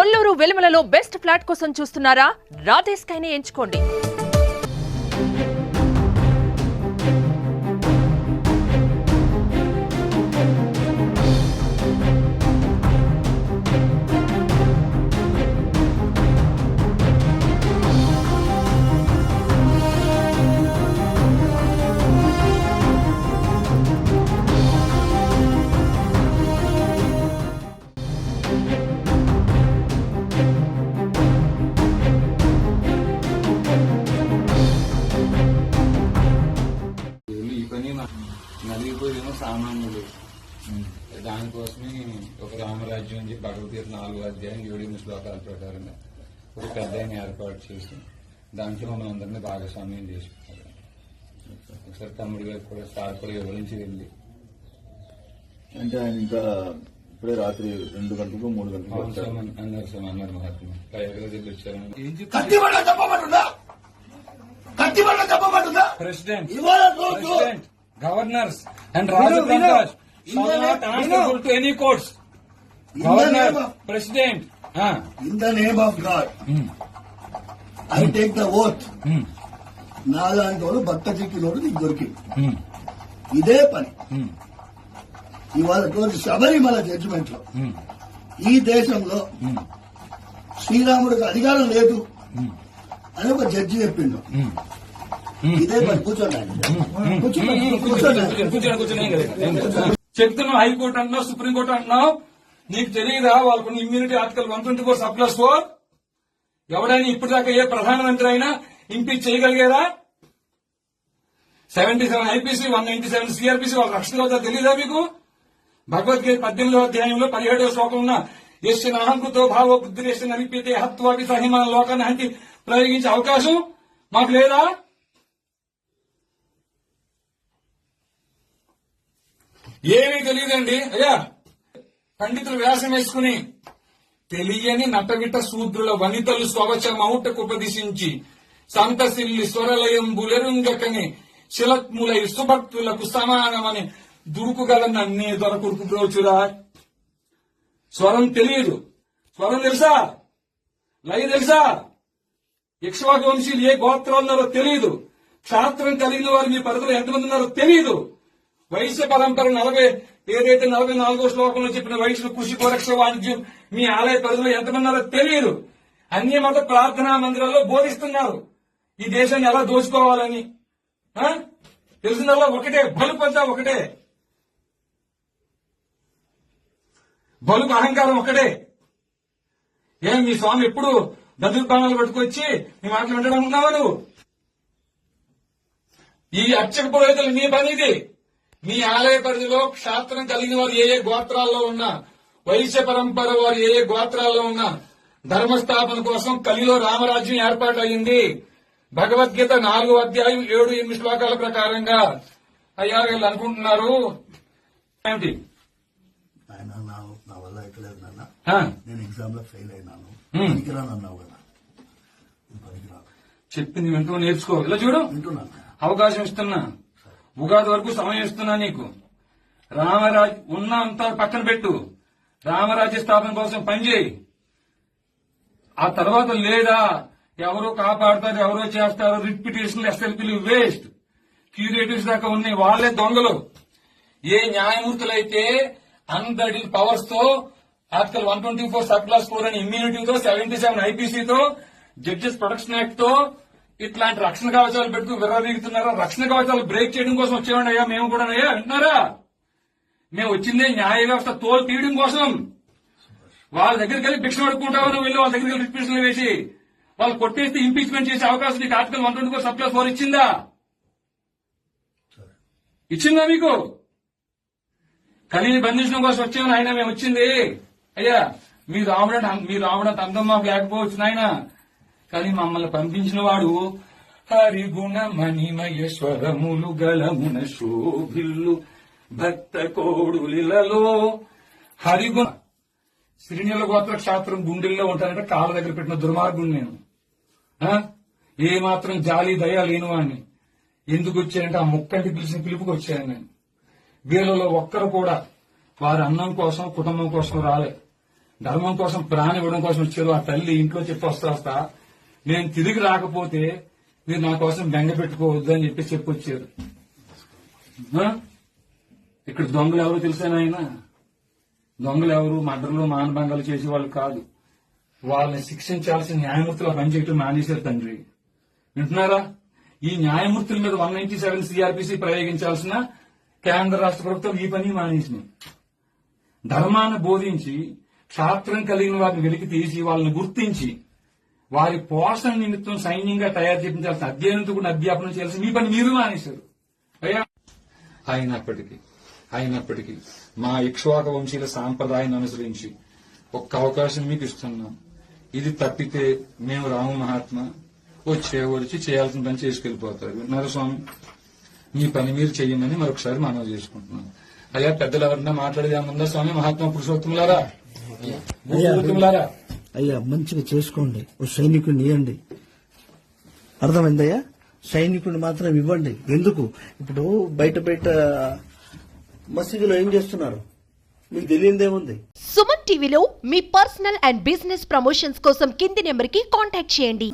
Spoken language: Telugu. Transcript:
కొల్లూరు వెలుమలలో బెస్ట్ ఫ్లాట్ కోసం చూస్తున్నారా? రాధే స్కైని ఎంచుకోండి. నలిగిపోయేమో సామాన్యులు. దానికోసమే ఒక రామరాజ్యం అని చెప్పి భగవద్గీత 4వ అధ్యాయం 7 శ్లోకాల ప్రకారంగా ఒక పెద్ద ఏర్పాటు చేసి దాంట్లో మమ్మల్ని అందరినీ భాగస్వామ్యం చేసుకుంటారు. ఒకసారి తమ్ముడు గారు కూడా సార్ కూడా వివరించి వెళ్ళి అంటే ఆయన ఇంకా ఇప్పుడే రాత్రి 2 గంటలకు 3 గంటలకు అన్నారు మహాత్మ పైగా దగ్గర వచ్చారని president governors and Rajaprantas shall not answerable to any courts. Governor, President. In the name of God, I take the oath. నాలాంటి వాడు భక్త చిక్కినోడు నీకు దొరికింది. ఇదే పని ఇవాళ శబరిమల జడ్జిమెంట్ లో ఈ దేశంలో శ్రీరాముడికి అధికారం లేదు అని ఒక జడ్జి చెప్పిండు. ఇదే పని. కూర్చోండి. చెప్తున్నావు హైకోర్టు అంటున్నావు, సుప్రీంకోర్టు అంటున్నావు. నీకు తెలియదా వాళ్ళకున్న ఇమ్యూనిటీ ఆర్టికల్ 124(4) ఎవడైనా ఇప్పటిదాకా ఏ ప్రధానమంత్రి అయినా ఇంపీచ్ చేయగలిగారా? 77 ఐపీసీ 197 సిఆర్పీసీ వాళ్ళ రక్షణ అవుతా తెలియదా మీకు? భగవద్గీత 18వ అధ్యాయంలో 17వ శ్లోకం ఉన్న ఎస్సిన అహంకృతో భావ బుద్ధిరేష్ట నలిపితే హత్వాపి సహిమాన లోకాన్ని హంటి ప్రయోగించే అవకాశం మాకు లేదా? ఏమీ తెలియదండి అయ్యా. పండితులు వ్యాసం వేసుకుని తెలియని నటవిట శూద్రుల వనితలు స్వవచమౌటకు ఉపదిశించి సంతసిల్లి స్వరలయం బులెరుంగకని శిలత్ములై సుభక్తులకు సమానమని దురుకుగల నన్నే దొరకుడుకు బ్రోచురా. స్వరం తెలియదు. స్వరం తెలుసా? లయ తెలుసా? ఇక్ష్వాకు వంశీయులు ఏ గోత్రాలు ఉన్నారో తెలియదు. క్షాత్రం కలిగిన వారు మీ పరిధిలో ఎంతమంది ఉన్నారో తెలియదు. వైశ్య పరంపర 44వ శ్లోకంలో చెప్పిన వైశ్యులు కృషి కోరక్ష వాణిజ్యం మీ ఆలయ పరిధిలో ఎంతమంది ఉన్నారో తెలియదు. అన్య మత ప్రార్థనా మందిరాల్లో బోధిస్తున్నారు ఈ దేశాన్ని ఎలా దోచుకోవాలని. తెలిసిందల్లా ఒకటే, బలుపు అంతా ఒకటే, బలుపు అహంకారం ఒకటే. ఏం మీ స్వామి ఎప్పుడు దదుర్పానాలు పట్టుకొచ్చి మీ మాటలు వినడం ఉన్నావా నువ్వు? ఈ అర్చక పురోహితులు మీ పని ఇది. మీ ఆలయ పరిధిలో క్షాత్రం కలిగిన వారు ఏ గోత్రాల్లో ఉన్నా, వైశ్య పరంపర వారు ఏ గోత్రాల్లో ఉన్నా ధర్మస్థాపన కోసం కలిలో రామరాజ్యం ఏర్పాటు అయింది. భగవద్గీత 4వ అధ్యాయం 7-8 శ్లోకాల ప్రకారంగా. అయ్యా వీళ్ళు అనుకుంటున్నారు ఏమిటి? ఆయన నా వల్ల ఎక్కలేదు నాన్న. నేను ఎగ్జామ్ లో ఫెయిల్ అయినాను. పనికిరాను అన్నావు కదా. చెప్పింది వింటూ నేర్చుకో. ఇలా చూడు, అవకాశం ఇస్తున్నా, ఉగాది వరకు సమయం ఇస్తున్నా నీకు. రామరాజ్ ఉన్నంతా పక్కన పెట్టు, రామరాజ్య స్థాపన కోసం పనిచేయి. ఆ తర్వాత లేదా ఎవరో కాపాడతారు, ఎవరో చేస్తారు, రిట్ పిటిషన్లు ఎస్ఎల్పీలు వేస్ట్. క్యూరేటివ్స్ దాకా ఉన్నాయి, వాళ్లే దొంగలు. ఏ న్యాయమూర్తులైతే అన్బ్రైడల్ పవర్స్ తో ఆర్టికల్ 124(4) అని ఇమ్యూనిటీతో 77 ఐపీసీతో జడ్జెస్ ప్రొటెక్షన్ యాక్ట్ తో ఇట్లాంటి రక్షణ కవచాలు పెట్టుకు విర్రవీగుతున్నారా? రక్షణ కవచాలు బ్రేక్ చేయడం కోసం వచ్చేవాడి అయ్యా మేము కూడా. అయ్యా వింటున్నారా? మేము వచ్చిందే న్యాయ వ్యవస్థ తోలు తీయడం కోసం. వాళ్ళ దగ్గరికి వెళ్ళి భిక్ష పడుకుంటావు నువ్వు, వెళ్ళి వాళ్ళ దగ్గరికి వెళ్ళి రిపిటిషన్లు వేసి వాళ్ళు కొట్టేస్తే ఇంపీచ్మెంట్ చేసే అవకాశం నీకు ఆర్టికల్ 124(4) ఇచ్చిందా? ఇచ్చిందా మీకు? కలిని బంధించడం కోసం వచ్చామని ఆయన మేము వచ్చింది. అయ్యా మీరు రావడం అందం మాకు లేకపోవచ్చు నాయన, కానీ మమ్మల్ని పంపించిన వాడు హరిగుణ మణిమయేశ్వరములు గలమున శోభిల్లు భక్త కోడులిలలో. హరిగుణ శ్రీనిల గోత్ర క్షాత్రం గుండెల్లో ఉంటానంటే కాళ్ళ దగ్గర పెట్టిన దుర్మార్గుని నేను. ఏ మాత్రం జాలి దయ లేని వాడిని. ఎందుకు వచ్చానంటే ఆ ముక్కంటి పిలిచిన పిలుపుకి వచ్చాను నేను. వీళ్ళలో ఒక్కరు కూడా వారి అన్నం కోసం కుటుంబం కోసం రాలే. ధర్మం కోసం ప్రాణం ఇవ్వడం కోసం వచ్చారు. ఆ తల్లి ఇంట్లో చెప్పి వస్తా నేను తిరిగి రాకపోతే మీరు నా కోసం బెంగ పెట్టుకోవద్దు అని చెప్పి వచ్చారు. ఇక్కడ దొంగలు ఎవరు తెలుసా ఆయన? దొంగలు ఎవరు మర్డర్లు మానభంగాలు చేసేవాళ్ళు కాదు. వాళ్ళని శిక్షించాల్సిన న్యాయమూర్తులు పనిచేయటం మానేశారు తండ్రి. వింటున్నారా? ఈ న్యాయమూర్తుల మీద 197 సిఆర్పిసి ప్రయోగించాల్సిన కేంద్ర రాష్ట్ర ప్రభుత్వం ఈ పని మానేసింది. ధర్మాన్ని బోధించి క్షాత్రం కలిగిన వారిని వెలికి తీసి వాళ్ళని గుర్తించి వారి పోషణ నిమిత్తం సైన్యంగా తయారు చేయించాల్సిన అధ్యయనంతో కూడా అధ్యాపనం చేయాల్సిన మీ పని మీరు మానేశారు. అయ్యా అయినప్పటికీ మా ఇక్ష్వాక వంశీయుల సాంప్రదాయాన్ని అనుసరించి ఒక్క అవకాశం మీకు ఇస్తున్నాం. ఇది తప్పితే మేము రాము మహాత్మా వచ్చి చేయాల్సిన పని చేసుకెళ్లిపోతారు. విన్నారు స్వామి? మీ పని మీరు చెయ్యమని మరొకసారి మనవి చేసుకుంటున్నాం. అయ్యా పెద్దలు ఎవరన్నా మాట్లాడేది ఏమన్నా స్వామి? మహాత్మా పురుషోత్తములారా, పురుషోత్తములారా, అయ్యా మంచిగా చేసుకోండి. ఓ సైనికుడిని ఇవ్వండి. అర్థమైందయ్యా? సైనికుడిని మాత్రం ఇవ్వండి. ఎందుకు ఇప్పుడు బయట మసీదులో ఏం చేస్తున్నారు మీకు తెలియదేముంది? సుమన్ టీవీలో మీ పర్సనల్ అండ్ బిజినెస్ ప్రమోషన్స్ కోసం కింది నెంబర్కి కాంటాక్ట్ చేయండి.